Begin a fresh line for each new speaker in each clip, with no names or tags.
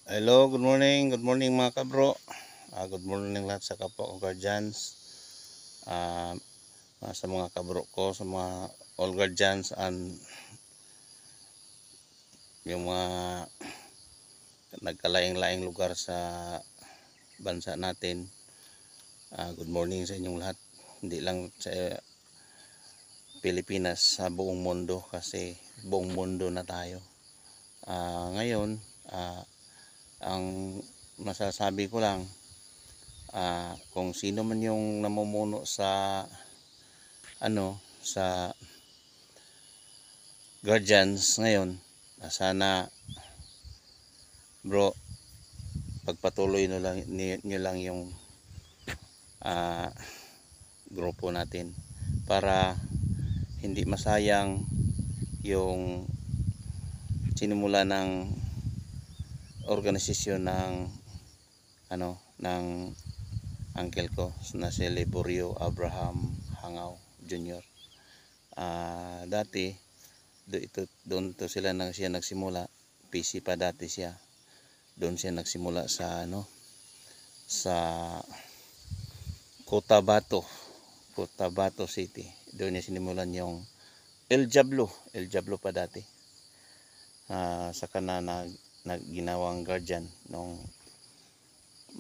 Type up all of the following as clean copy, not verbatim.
Hello, good morning mga kabro. Good morning lahat sa kapwa ko guardians. Ah, sa mga kabro ko, sa mga all guardians and yung mga nagkalaing-laing lugar sa bansa natin. Good morning sa inyong lahat. Hindi lang sa Pilipinas, sa buong mundo kasi buong mundo na tayo. Ngayon, ang masasabi ko lang, kung sino man yung namumuno sa sa guardians ngayon, sana bro, pagpatuloy nyo lang yung grupo natin para hindi masayang yung sinimula ng organisasyon ng uncle ko na si Liborio Abraham Hangaw Jr. Dati doon to siya nagsimula. PC pa dati siya. Doon siya nagsimula sa Cotabato City. Doon niya sinimulan yung El Diablo pa dati. Saka na ginawang guardian nung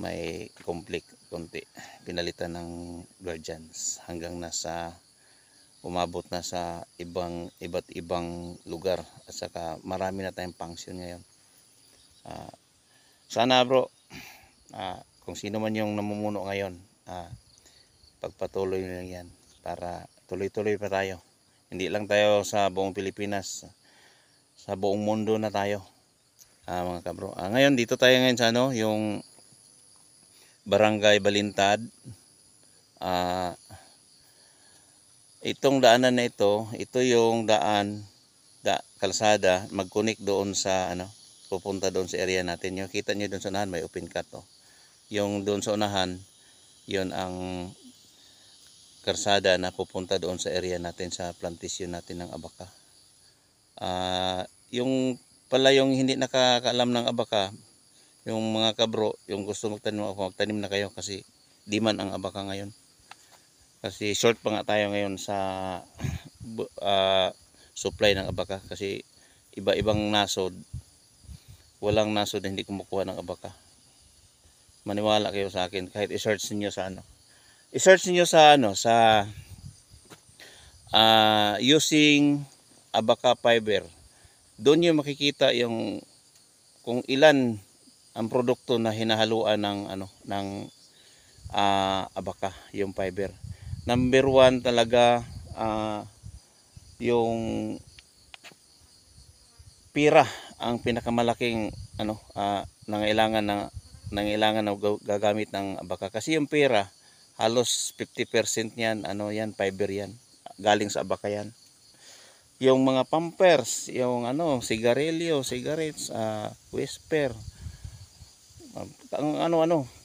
may conflict konti. Pinalitan ng guardians hanggang umabot na sa iba't ibang lugar at saka marami na tayong function ngayon. Sana bro, kung sino man yung namumuno ngayon, pagpatuloy nyo yan para tuloy-tuloy pa tayo. Hindi lang tayo sa buong Pilipinas, sa buong mundo na tayo, mga kabro. Ngayon dito tayo ngayon sa yung Barangay Balintad. Itong daanan na ito yung kalsada mag-connect doon sa pupunta doon sa area natin. Yung kita niyo doon sa unahan may open cut Yung doon sa unahan, yon ang kalsada na pupunta doon sa area natin, sa plantation natin ng abaka. Yung hindi nakakaalam ng abaka, yung mga kabro, yung gusto magtanim na kayo kasi di man ang abaka ngayon. Kasi short pa nga tayo ngayon sa supply ng abaka kasi iba-ibang nasod, walang nasod na hindi kumukuha ng abaka. Maniwala kayo sa akin kahit i-search niyo sa using abaka fiber. Doon niyo makikita yung kung ilan ang produkto na hinahaluan ng abaka, yung fiber. Number 1 talaga yung pira ang pinakamalaking nangailangan na gagamit ng abaka kasi yung pira halos 50% niyan yan fiber yan, galing sa abaka yan. Yung mga pampers, yung sigarilyo, cigarettes, whisper,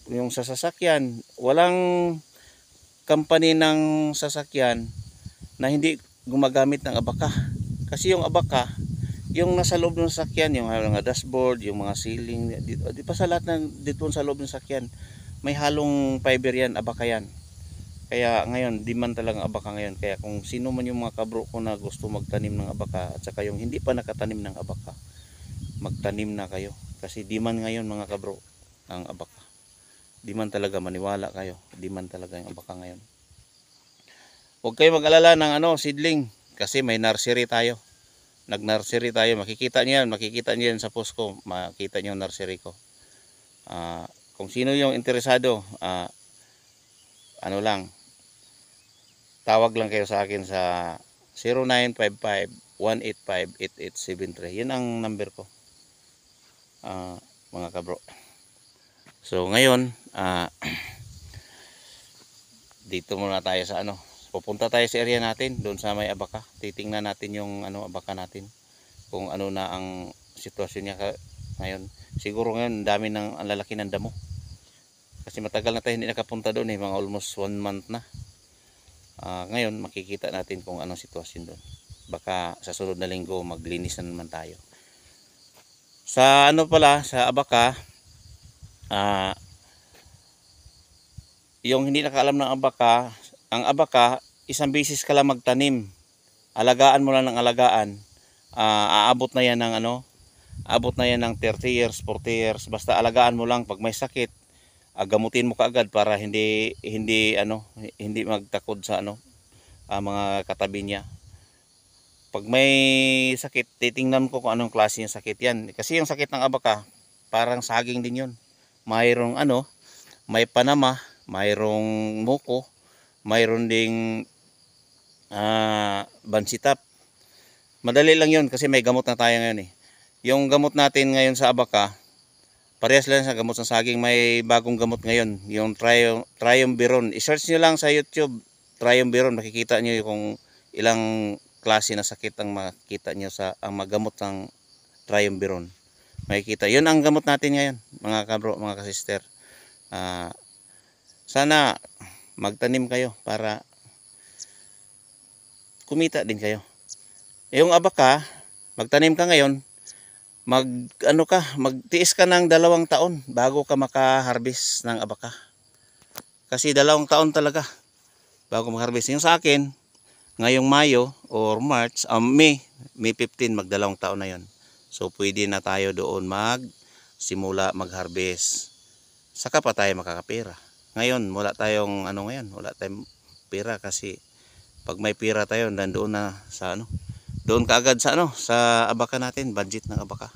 yung sa sasakyan, walang company ng sasakyan na hindi gumagamit ng abaka. Kasi yung abaka, yung nasa loob ng sasakyan, yung mga dashboard, yung mga ceiling, di pa sa lahat ng dito sa loob ng sasakyan, may halong fiber yan, abaka yan. Kaya ngayon, di man talagang abaka ngayon. Kaya kung sino man yung mga kabro ko na gusto magtanim ng abaka at saka yung hindi pa nakatanim ng abaka, magtanim na kayo. Kasi di man ngayon mga kabro ang abaka. Di man talaga, maniwala kayo, di man talaga yung abaka ngayon. Huwag kayo mag-alala ng seedling kasi may nursery tayo. Nag-nursery tayo, makikita niyo yan sa post ko, makita niyo yung nursery ko. Kung sino yung interesado, tawag lang kayo sa akin sa 0955-185-8873. Yun ang number ko, mga kabro. So ngayon, dito muna tayo sa pupunta tayo sa area natin, doon sa may abaka. Titingnan natin yung abaka natin, kung ano na ang sitwasyon niya ngayon. Siguro ngayon ang lalaki ng damo kasi matagal na tayo hindi nakapunta doon, mga almost 1 month na. Ngayon makikita natin kung anong sitwasyon doon. Baka sa sunod na linggo maglinis na naman tayo sa sa abaka. Ah, yung hindi nakaalam ng abaka, ang abaka, isang bisis ka lang magtanim. Alagaan mo lang ng alagaan. Aabot na yan ng ano, abot na yan ng 30 years, 40 years. Basta alagaan mo lang pag may sakit, gamutin mo kaagad para hindi magtakod sa mga katabi niya. Pag may sakit, titingnan ko kung anong klase ng sakit yan. Kasi yung sakit ng abaka, parang saging din yun. Mayroong may panama, mayroong muko, mayroon ding bansitap. Madali lang yun kasi may gamot na tayo ngayon eh. Yung gamot natin ngayon sa abaka, parehas lang sa gamot sa saging. May bagong gamot ngayon, yung Triumviron. I-search nyo lang sa YouTube, Triumviron. Makikita nyo kung ilang klase na sakit ang makikita nyo sa ang magamot ng Triumviron. Makikita. Yun ang gamot natin ngayon, mga kabro, mga kasister. Sana magtanim kayo para kumita din kayo. Yung abaka, magtanim ka ngayon, magtiis ka ng 2 taon bago ka maka-harvest ng abaka. Kasi 2 taon talaga bago maka-harvest. Yung sa akin, ngayong Mayo or March, May 15, mag 2 taon na yon. So pwede na tayo doon simula mag-harvest. Saka pa tayo makakapira. Ngayon, wala tayong wala tayong pira kasi pag may pira tayo, nandoon na sa doon kaagad sa abaka natin, budget ng abaka.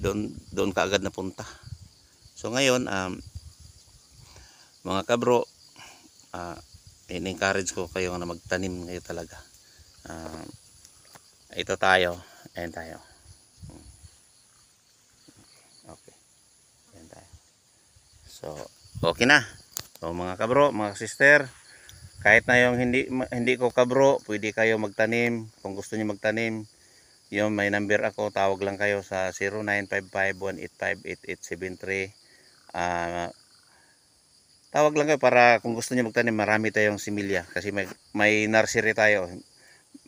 Doon kaagad na punta. So ngayon, mga kabro, in-encourage ko kayo na magtanim ngayon talaga. Ito tayo, ayan tayo. Okay. Ayan tayo. So, okay na. So mga kabro, mga sister, kahit na yung hindi ko kabro, pwede kayo magtanim. Kung gusto niyo magtanim, yung may number ako, tawag lang kayo sa 0955-185-8873. Tawag lang kayo para kung gusto niyo magtanim, marami tayong similya kasi may nursery tayo.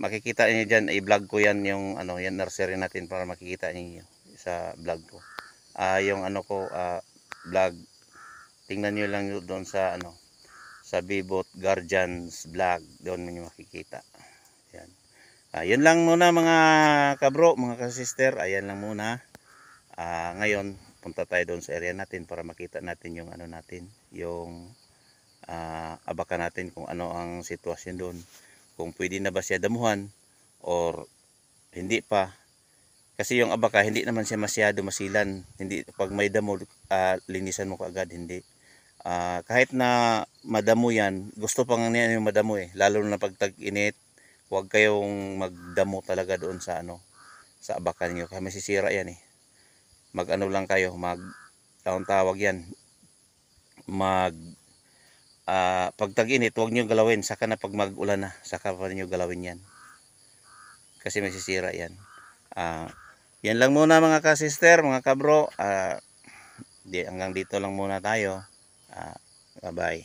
Makikita niyo diyan, i-vlog ko yan yung yan nursery natin para makikita niyo sa vlog ko. Yung vlog, tingnan niyo lang doon sa sa Bibot Guardians Vlog, doon niyo makikita. Yan. Yun lang muna mga kabro, mga kasister, ayan lang muna. Ngayon, punta tayo doon sa area natin para makita natin yung yung abaka natin kung ano ang sitwasyon doon. Kung pwede na ba siya damuhan or hindi pa. Kasi yung abaka, hindi naman siya masyado masilan. Hindi, pag may damo, linisan mo kaagad, hindi. Kahit na madamo yan, gusto pa nga niya yung madamo eh. Lalo na pag tag-init, huwag kayong magdamo talaga doon sa sa abaka niyo. Kasi masisira yan eh. Lang kayo, tawag yan. Pag tag-init, huwag niyo galawin. Saka na pag mag-ulan na, saka pa niyo galawin yan. Kasi masisira yan. Yan lang muna mga kasister, mga kabro. Hanggang dito lang muna tayo. Bye bye.